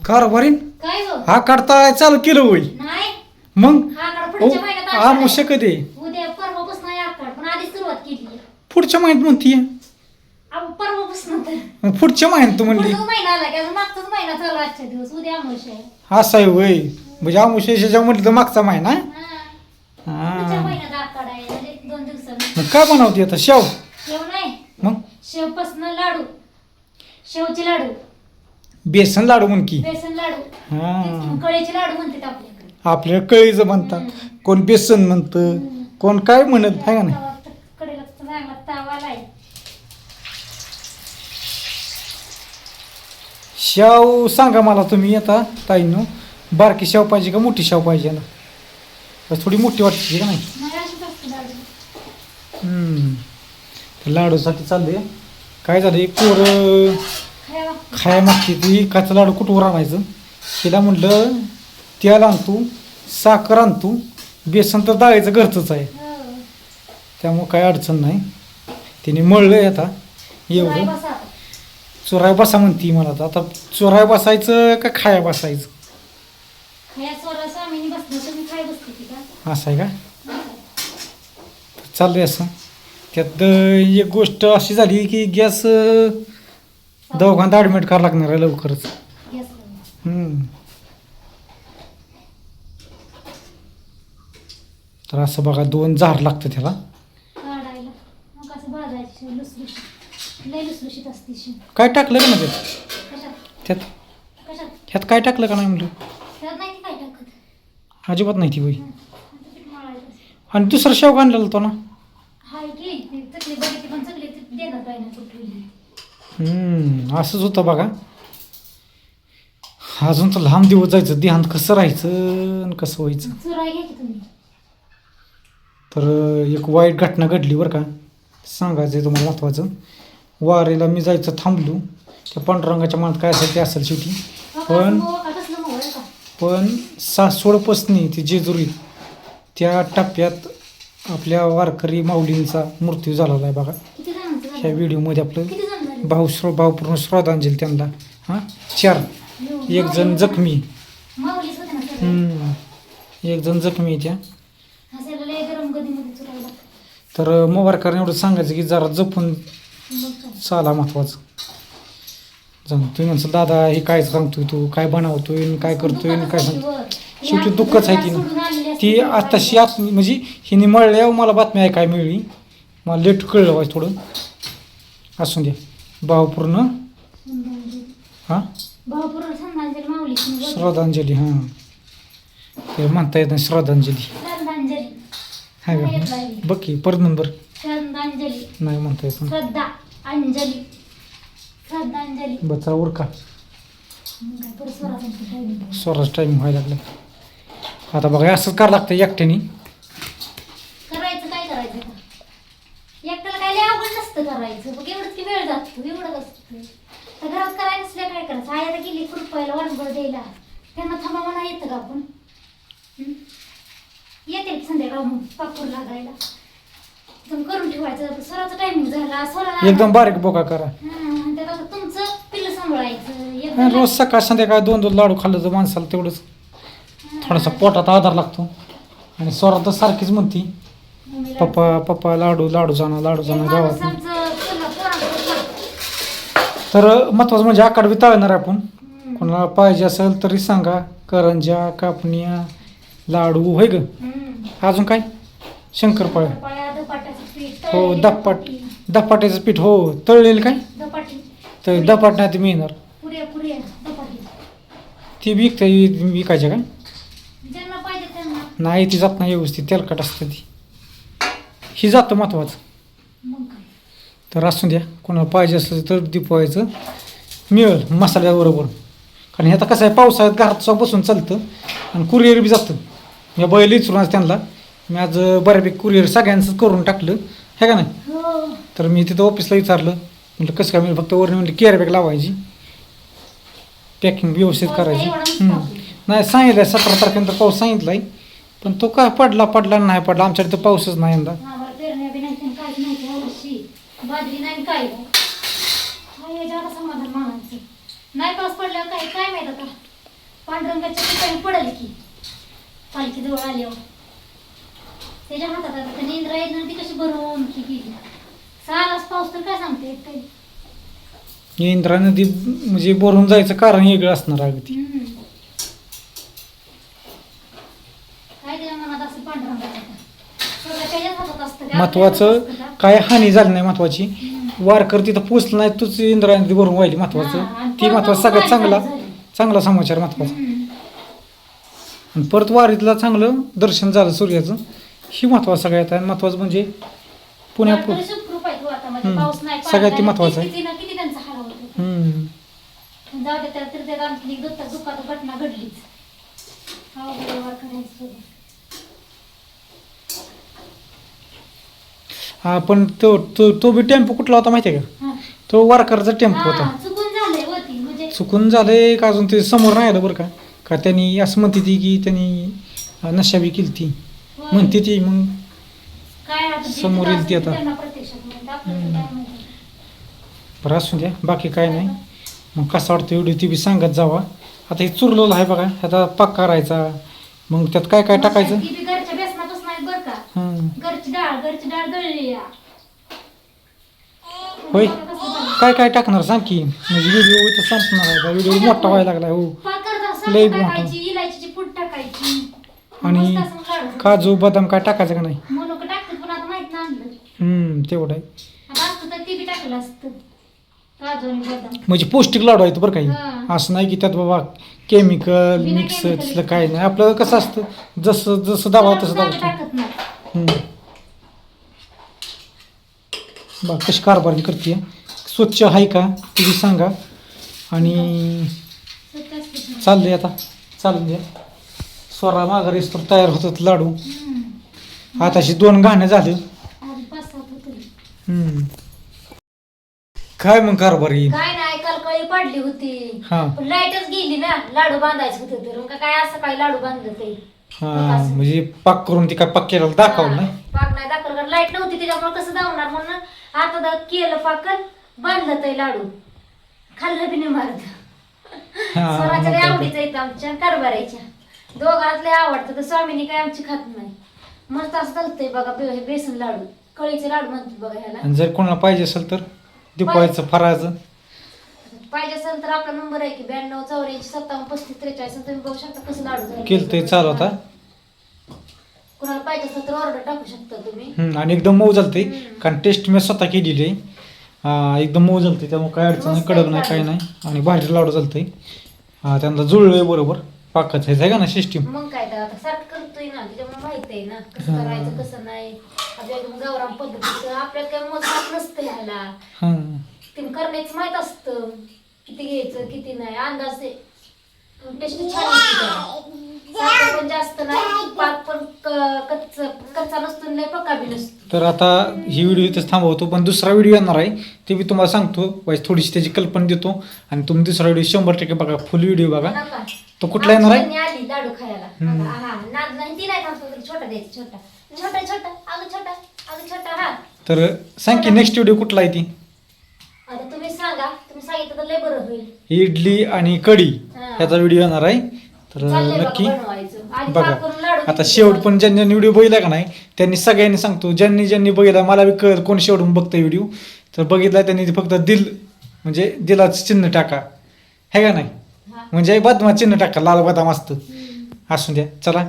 कारभारीन काय हो हा काढता चालू केलं होय नाही मग हा काढ पुढच्या महिन्यात हा आषाढ मुश्य आहे. कधी उद्या परवापासून आहे आकाड पण आधी सुरुवात केली पुढच्या महिन्यात म्हणतीये आपण परवापासून तर मग पुढच्या महिन्यात तू म्हणली पुढचा महिना आला की अजून मागचाच महिना चालू आजच्या दिवस उद्या अमावस्या आहे असं आहे होय म्हणजे आमुष्याच्या म्हटलं तर मागचा महिना हा. हा पुढच्या महिन्यात आकाड आहे म्हणजे 2 दिवसांनी मग काय बनवते आता शेव शेव नाही मग शेवपासून लाडू शेवचे लाडू बेसन लाडू म्हण की बेसन लाडू हा कळीचे लाडू म्हणतात आपल्याकडे आपल्या कळीचं म्हणतात कोण बेसन म्हणतं कोण काय म्हणत आहे का नाही कडेला चांगला तावा लाय शेव सांगा मला तुम्ही आता ताईंनो बारकी शेव पाहिजे का मोठी शेव पाहिजे ना बस थोडी मोठी वाटते का नाही मला अशीच असते लाडू तर लाडूसाठी चालले काय झालं एक पोरं खाया बघ. खाया मागते ती काचं लाडू कुठवर आणायचं तिला म्हटलं तेल आणतो साखर आणतो बेसन तर डाळीचं घरचंच आहे हो. त्यामुळं काय अडचण नाही तिने मळलंय आता काय एवढं बसा आता. चोराय बसा म्हणती मला तर आता चोराय बसायचं का खाया बसायचं खाया स्वरा स्वामीनी बसलं तुम्ही काय बसते ती का असं आहे का चाललंय असं त्यात एक गोष्ट अशी झाली की गॅस दवाखान्यात ॲडमिट करावं लागणार आहे लवकरच गॅस लावून. हम्म. तर असं बघा 2 जार लागतं त्याला काढायला मग कसं भाजायची लुसलुशीत लय लुसलुशीत असते शेव काय टाकलं का ना त्यात कशात त्यात कशात ह्यात काय टाकलं का नाही म्हटलं त्यात नाही ती काय टाकत अजिबात नाही ती होई पीठ मळायचं आणि दुसरं शेव आणलेला होता ना हाय की ती चकली बघितली पण चकली ती देणार पाहिजे कुठली असंच होतं बघा अजून तर लांब दिवस जायचं ध्यान कसं राहायचं आणि कसं व्हायचं चुराई घ्या की तुम्ही तर एक वाईट घटना घडली बरं का सांगायचं आहे तुम्हाला महत्त्वाचं वारीला मी जायचं थांबलो त्या पांडुरंगाच्या मनात काय असेल ते असेल शेवटी पण कसलं मोबाईल का पण सासवडपसनी ती जेजुरी त्या टप्प्यात आपल्या वारकरी माऊलींचा मृत्यू झालेला आहे बघा किती जणांचं ह्या झालं? व्हिडिओमध्ये आपलं किती जण झाले भावपूर्ण श्रद्धांजली त्यांना हां 4 एक जण जखमी माऊलीच होते ना सगळे. एक जण जखमी आहे त्या हसायला लय गरम गदीमध्ये चुरायला लागतं. तर मोबारकरने एवढं सांगायचं की जरा जपून मग काय चाला महत्वाचं जाऊन तुम्ही म्हणसाल दादा हे काय सांगतोय तू काय बनवतोय आणि काय करतोय आणि काय सांगतोय शेवटी दुःखच आहे ती ती आत्ताशी आत म्हणजे हिने मळल्यावर मला बातमी ऐकाय मिळली मला लेट कळलं व्हायचं थोडं असून द्या भावपूर्ण हां भावपूर्ण श्रद्धांजली माऊली श्रद्धांजली हां ते म्हणता येत नाही श्रद्धांजली श्रद्धांजली हाय मला येत का नाही. बघ की परत नंबर श्रद्धांजली नाही म्हणता येत श्रद्धा अंजली श्रद्धांजली बचा उरका मग काय परत स्वरासाठी काय नाही. स्वराज टाईम व्हायला लागला आता बघा असंच करावं लागतं एकट्याने करायचं काय करायचं आता? एकट्याला काय लय अवघड नसतं करायचं बघ एवढंच की वेळ जातो एवढं असतं तर घरात करायला नसल्या काय करायचं आई आता गेली कृपयाला वाटभर द्यायला त्यांना थांबा म्हणा येतं का आपण येते संध्याकाळ मग पापूर लागायला तुम्ही करून ठेवायचं स्वराचा टायमिंग झाला स्वरा एकदम बारीक बोका करा त्यात आता तुमचं पिल्लं सांभाळायचं आणि एकदम रोज सकाळ संध्याकाळ 2 लाडू खाल्लं तर माणसाला तेवढंच थोडासा पोटात आधार लागतो आणि स्वरात तर सारखीच म्हणती मम्मीला- पप्पा पप्पा लाडू लाडू जाणं एक गावात माणूस आमचं पोरांकडे लागतं. तर महत्वाचं म्हणजे आकाड बी तळणार आहे आपण हम्म. कोणाला पाहिजे असेल तरी सांगा करंजा कापण्या लाडू होय ग हम्म. अजून काय शंकरपाळ्या पाया धपाट्याचं पीठ हो तळलेली धपाट्याचं पीठ हो तळलेलं काय धपाटी तर धपाट नाही ते मिळणार पुऱ्या धपाटी ती विकायच्या काय ज्यांना पाहिजे त्यांना नाही ती जात नाही व्यवस्थित तेलकट असतं ती ही जातं महत्वाचं मग काय तर असू द्या कोणाला पाहिजे असेल तर दिपवायचं मिळेल मसाल्याबरोबर कारण हे आता कसं आहे पावसाळ्यात घरात सुद्धा बसून चालतं आणि कुरिअर बी जातं मी बैल इचरून आज त्यांना मी आज बऱ्यापैकी कुरिअर सगळ्यांचं करून टाकलं आहे का नाही हो तर मी तिथं ऑफिसला विचारलं म्हटलं कसं काय मी फक्त वरती म्हटलं केअर बॅग लावायची पॅकिंग व्यवस्थित करायची नाही सांगितलं 17 तारखेनंतर पाऊस सांगितला आहे पण तो काय पडला नाही पडला आमच्याकडे तर पाऊसच नाही यंदा आम्हाला पेरण्या बी नाही आणि काहीच नाही ह्या वर्षी बाजरी नाही काय याच्यावर समाधान मानायचं नाही पाऊस पडल्यावर काय काय माहित आता पांडुरंगाच्या ठिकाणी पडेल की पालखी जवळ आल्यावर त्याच्या हातात आता त्याने इंद्रायण ती कशी भरून की गेली सालाच पाऊस तर काय सांगते काही इंद्रा नदी म्हणजे भरून जायचं कारण वेगळं असणार अगदी. काय त्याच्या मनात असं पांडुरंगाच्या सगळं त्याच्याच हातात असतं का? महत्वाचं आपल्या हातात असतं का? काय हानी झाली नाही महत्वाची. वारकर तिथं पोचलं नाही तूच इंद्रा नदी भरून व्हायली हा, महत्वाचं. आणि ती परत महत्वाचं मग सगळ्यात चांगला झाली. चांगला समाचार महत्वाचा. हम्म. आणि परत वारीतला चांगलं दर्शन झालं सूर्याचं ही महत्वाचं सगळ्यात आहे. महत्वाचं म्हणजे पुण्या वारकरी सुखरूप आहेत वातामध्ये. हम्म. पाऊस नाही, पाणी सगळ्यात ते नाही. महत्वाचं आहे. किती त्यांचा हाल होतो. हम्म. जाऊ दे त्या तीर्थात आणखी एक दुःखात घटना घडलीच. वारकऱ्यांचं. हा पण तो तो तो बी टेम्पो कुठला होता माहिती आहे का? हा. तो वारकरचा टेम्पो होता. हा, चुकून झालंय होती म्हणजे चुकून झालंय का अजून ते समोर नाही आलं बरं का. का त्यांनी असं म्हणते ती की त्यांनी नशा बी केली ती होय. म्हणते ती मग काय आता जे समोर येईल ती असेल आता. त्यांना प्रत्यक्षात माहिती. आपल्याला तर काय माहिती. बरं असू द्या बाकी काय नाही. मग कसं वाटतं व्हिडिओ ती बी सांगत जावा. आता हे चुरलेलं आहे बघा आता पाक करायचा मग त्यात काय काय टाकायचं. ती बी घरच्या बेसनापासून आहेत बरं का. हं. घरची डाळ दळली या. होय काय काय टाकणार सांग की म्हणजे व्हिडिओ इथं संपणार आहे का व्हिडिओ मोठा व्हायला लागलाय हो. लय मोठा. टाकायची इलायचीची पूड टाकायची आणि मस्त असं लाडू. काजू बदाम काय टाकायचं का नाही. मनुका टाकतात पण आता माहित नाही आणलं. तेवढं आहे. आता असतं तर ते बी टाकलं असतं काजू आणि बदाम. म्हणजे पौष्टिक लाडू आहेत बरं काही. हा. असं नाही की त्यात बाबा केमिकल बिना मिक्स chemical तसलं काही नाही. आपलं कसं असतं जसं जसं दावा तसं दावा दावा. टाकत नाही. बा कशी कारभार करते स्वच्छ आहे का तुम्ही सांगा. आणि स्वच्छ असतं सगळं. चाललंय आता चालून द्या. स्वरा माघारीस तर तयार होतात लाडू. आताशी 2 गाणं झालं. आधी 5-7 होते. काय मग कारभार येईल. काय नाही काल कळी पडली होती हा. पण लाईटच गेली ना लाडू बांधायचं होतं तर मग काय असं काही लाडू बांधलं ते हा म्हणजे पाक करून ती काय पाक केला दाखवलं नाही. पाक नाही दाखवलं कारण लाईट नव्हती त्याच्यामुळे कसं दावणार म्हणून आता केलं पाकन बांधलं ते लाडू खाल्लं बी नाही मारत. हा, स्वराच्या मग लय काय तर. आवडीचं येतं आमच्या कारभाराच्या दोघांत लय आवडतं तर स्वामीनी काय आमची खात नाही. मस्त असं चालतंय बघा हे बेसन लाडू कळीचे लाडू म्हणतात बघा ह्याला. आणि जर कोणाला पाहिजे असेल तर दिपाळीचं फराळाचं पाहिजे असेल तर आपला नंबर आहे की 9284573543 तुम्ही बघू शकता कसं लाडू झालं. केलं ते चालू आता. कुणाला पाहिजे असेल तर ऑर्डर टाकू शकता तुम्ही. आणि एकदम मऊ झालते कारण टेस्ट मी स्वतः केलेली आहे. एकदम मऊ झालते त्यामुळे काय अडचण नाही मस्त कडक आहे नाही काही लाडू. नाही आणि भारी लाडू चालतंय. त्यांना जुळलंय बरोबर पाकाचं आहे का ना सिस्टीम. मग काय तर आता सारखं करतोय ना त्याच्यामुळे माहित आहे ना कसं करायचं कसं नाही. आपल्या एकदम गावरान पद्धतीचं आपल्यात काय मोजमाप नसतं ह्याला ते करण्याचं माहित असतं किती घ्यायचं किती नाही अंदाज टेस्ट छान असते त्याला. साखर पण जास्त नाही पाक पण कच्चा नसतो लय पक्का बी नसतो. तर आता ही व्हिडिओ इथेच थांबवतो पण दुसरा व्हिडिओ येणार आहे ते मी तुम्हाला सांगतो थोडीशी त्याची कल्पना देतो आणि तुम्ही दुसरा व्हिडिओ 100% बघा फुल व्हिडिओ बघा. नका. तो कुठला येणार आहे. आमची बहिणी आली लाडू खायला. हा नाद नाही ती नाही खात छोटा द्यायचा छोटा छोटा छोटा अगं छोटा हा. तर सांग की नेक्स्ट व्हिडिओ कुठला आहे ती. आता तुम्ही सांगा तुम्ही सांगितलं तर लय बरं होईल. इडली आणि कढी हा. ह्याचा व्हिडिओ येणार आहे तर चाललंय बघा नक्की बनवायचं. आधी बघा. पाक करून लाडू आता किती शेवट बनवायचे. पण ज्यांनी व्हिडिओ बघितला का नाही त्यांनी सगळ्यांनी सांगतो ज्यांनी बघितला मला बी कळ कोण शेवटून बघतं व्हिडिओ तर बघितला त्यांनी फक्त दिल म्हणजे दिलाचं चिन्ह टाका है का नाही हा. म्हणजे बदामाचं चिन्ह टाका लाल बदाम असतं. असू द्या चला